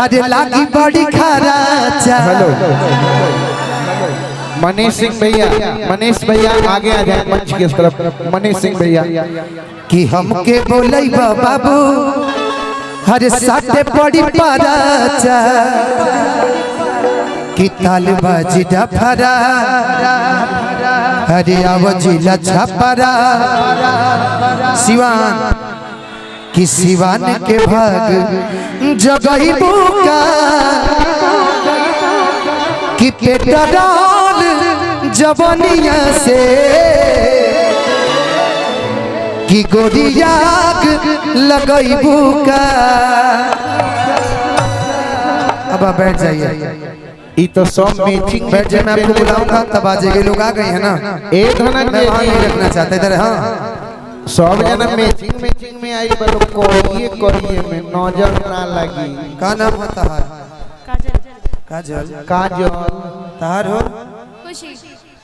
हरे लागी बड़ी खराचा। हेलो मनीष सिंह भैया, मनीष भैया आगे आ जाए मंच की तरफ। मनीष सिंह भैया कि हमके बोलै बाबू हरे साथे बड़ी पराचा कि ताल बाजी डफरा हरे आवजिला छपरा सिवान कि सिवान के भाग जगही बुका कि पेट्रोल जवनिया से कि गोरियाग लगई बुका। अब आप बैठ जाइए। तो सब मैचिंग बैठ जाए, मैं आपको बुलाऊंगा तब आ जाएंगे। लोग आ गए हैं ना, एक धनंजय नहीं रखना चाहते इधर। हाँ सब जना मैचिंग में आई पर कोरिए में नजर ना लगी। का नाम होता है? काजल। काजल तार हो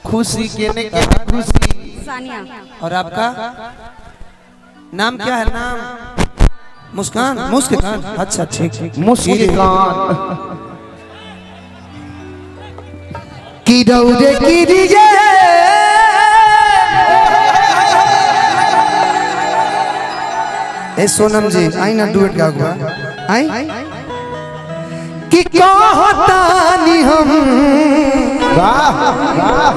खुशी के ने के खुशी सानिया। और आपका नाम क्या है? नाम मुस्कान। मुस्कान, अच्छा ठीक। मुस्कान की दौड़े की रिये ए सोनम जी आई ना डुएट गा हुआ आई कि कहतानी हम। वाह वाह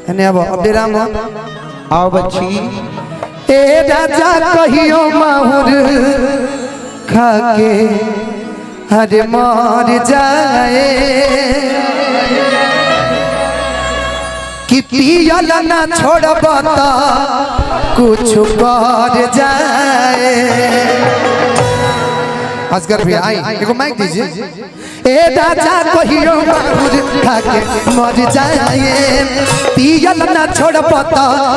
हने अब डेराम आओ बच्ची ए राजा कहियो माहुर खाके हरे मर जाए कि पियल ना छोड़ब त कुछ कर जाए। असगर भैया आई एगो माइक दीजिए। ए राजा कहियो माहुर खाके मर जाए पियल ना छोड़ब त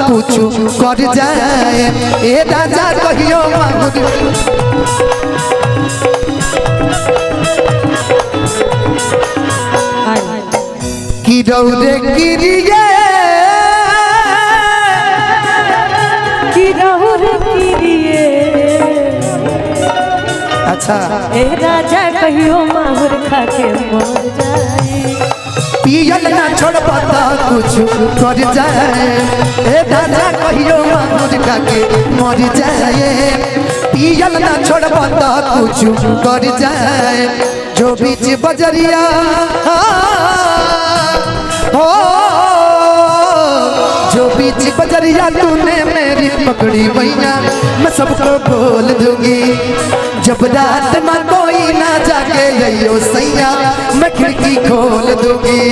कुछ कर जाए। ए राजा कहियो माहुर की दौड़े गिरिए अच्छा ए राजा कहियो माहुर खाके मर जाए पियल ना छोड़ब त कुछ कर जाए। ए राजा कहियो माहुर खाके मर जाए पियल ना छोड़ब त कुछ कर जाए। जो बीच बजरिया हो जो बीच बजरिया तूने मेरी पकड़ी भैया मैं सबको बोल दूंगी। जब रात में कोई ना जाके यो सैया मैं खिड़की खोल दूंगी।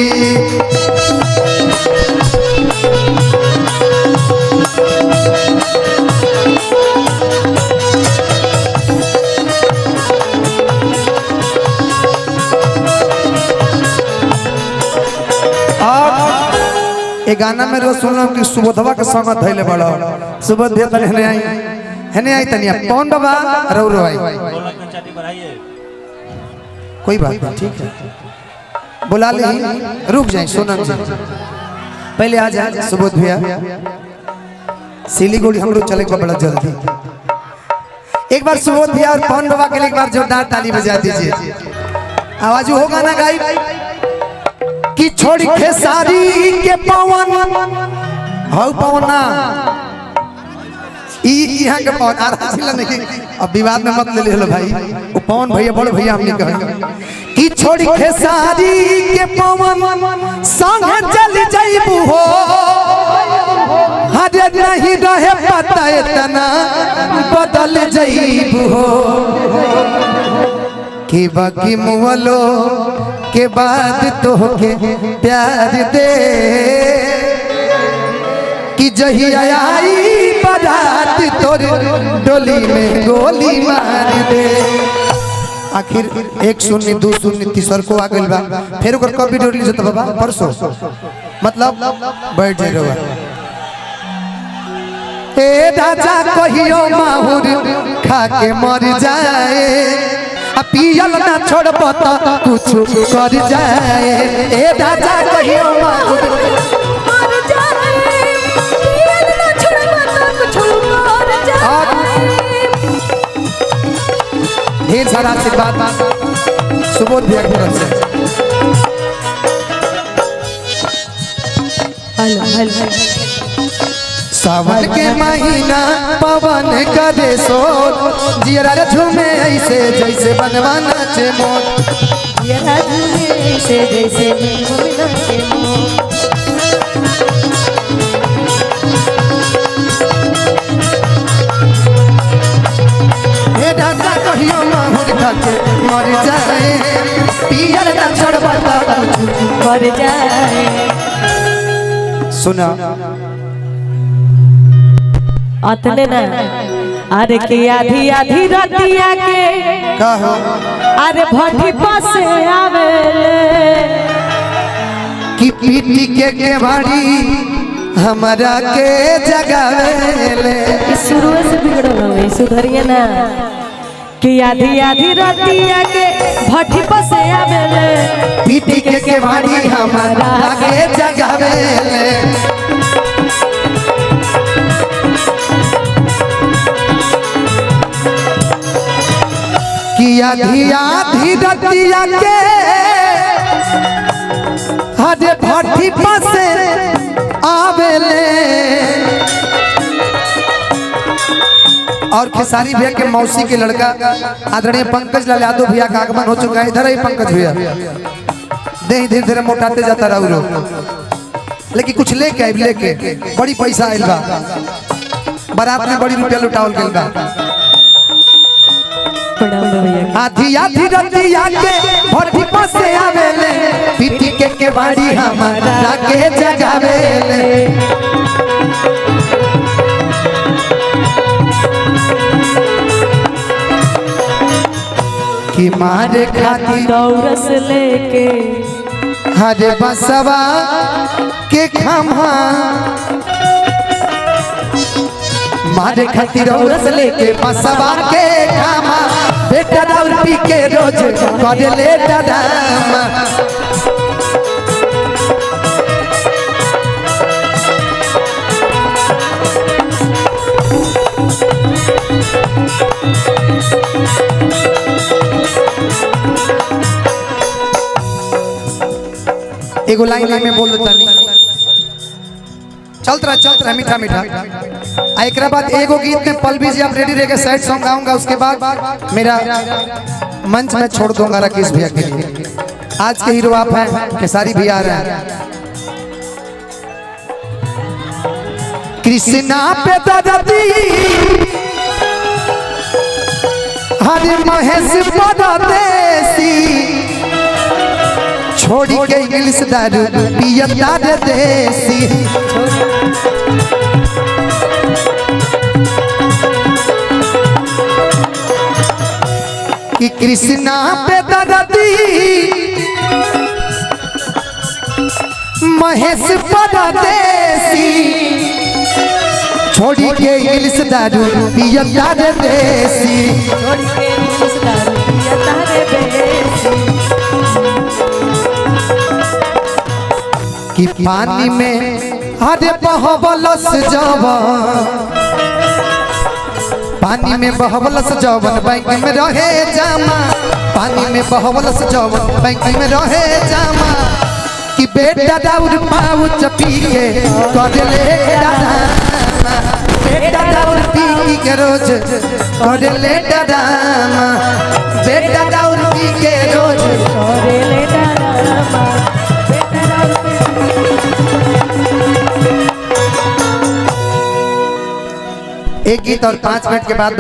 ए गाना में रोज सुन कि सुबोधवा के संग धैले बड़ा सुबोध दे तने हने आई तनिया कौन बाबा रो रो आई कोई बात नहीं ठीक है बुला ले रुक जाए सोनम जी पहले आ जाए सुबोध भैया सिलीगुड़ी हम लोग चले को बड़ा जल्दी। एक बार सुबोध भैया और पवन बाबा के लिए एक बार जोरदार ताली बजा दीजिए। आवाज होगा ना गाई कि छोड़ खेसारी के पवन हौ पवना यहाँ के पवन आरासिला नहीं अब विवाद में मत ले लो भाई। वो पवन भैया बड़ भैया हमने कहा कि छोड़ खेसारी के पवन संग चल जाइबू हो हरे नहीं रहे पता इतना बदल जाइबू हो कि बाकी मुवलो के बाद तो के प्यार दे कि जही आई बारात तोर डोली में गोली मार दे। आखिर 1-0 2-0 तीसर को आ गइल बा फिर ओकर कभी डोली जत बाबा परसों मतलब बैठ जाए रवा। ए राजा कहियो माहुर खाके मर जाए पियल ना छोड़ब त कुछ कर जाए। ए राजा कहियो माहुर मर जाए पियल ना छोड़ब त कुछ कर जाए। ढेर सारा आशीर्वाद सुबोध भैया की तरफ से। हेलो हेलो सावन के महीना पवन करे सोल जियरा रे झूमे ऐसे जैसे बनवा नाचे मोर। ये राजू से जैसे मोमिना के मोर। हे दादा कहियो माहुर खाके मर जाए पियर ना छोड़बा मर जाए। सुना अतने ना अरे के आधी आधी रतिया के कहो अरे भट्टी पासे आवे कि पीटी के भाड़ी हमारा के जगावेले। शुरू से बिगड़ल हवे सुधरिए ना कि आधी आधी रतिया के भट्टी पासे आवे पीटी के भाड़ी हमारा के जगावेले। कि आधी आधी रतिया के हरे भट्टी पासे आवेले। और खेसारी भैया के मौसी के लड़का आदरणीय पंकज लाल यादव भैया का आगमन हो चुका है। इधर ही पंकज भैया धीरे धीरे मोटाते जाता रहो लेकिन कुछ लेके आए लेके बड़ी पैसा आयल बा बारात में बड़ी रुपया लुटावल गइल बा। आधी आधी रतिया के भट्टी पासे आवेले पीटी के बाड़ी हमारा के जगावेले। कि मारे खाती दौरस लेके हरे बसवा के खम्हा मारे खातिर औरस लेके बसवा के खम्हा बेटा दाउर पी के रोज करे ले डरामा। एगो लाइन में बोल देता नहीं चलता रहा मीठा मीठा। एक बाद एगो गीत में पलवी जी आप रेडी रह के सैड सॉन्ग गाऊंगा उसके बाद मेरा मंच में छोड़ दूंगा राकेश भैया के लिए। आज के हीरो आप हैं खेसारी भैया आ रहे हैं। कृष्णा पे दरदी हरे महेश परदेसी छोड़ी के इंग्लिश दारू पियता रे देसी। कि कृष्णा पे दरदी महेश परदेसी छोड़ी के इंग्लिश दारू पियता रे देसी। छोड़ के इंग्लिश दारू पियता रे देसी। कि पानी में हरे बहबलस जवन पानी में बहबलस जवन बैंक में रहे जामा। पानी में बहबलस जवन बैंक में रहे जामा। कि बेटा दाऊद पाउच पी के कर ले डरामा। बेटा दाऊद पी के रोज कर ले डरामा। बेटा दाऊद पी के रोज करे ले डरामा। एक गीत और 5 मिनट के बाद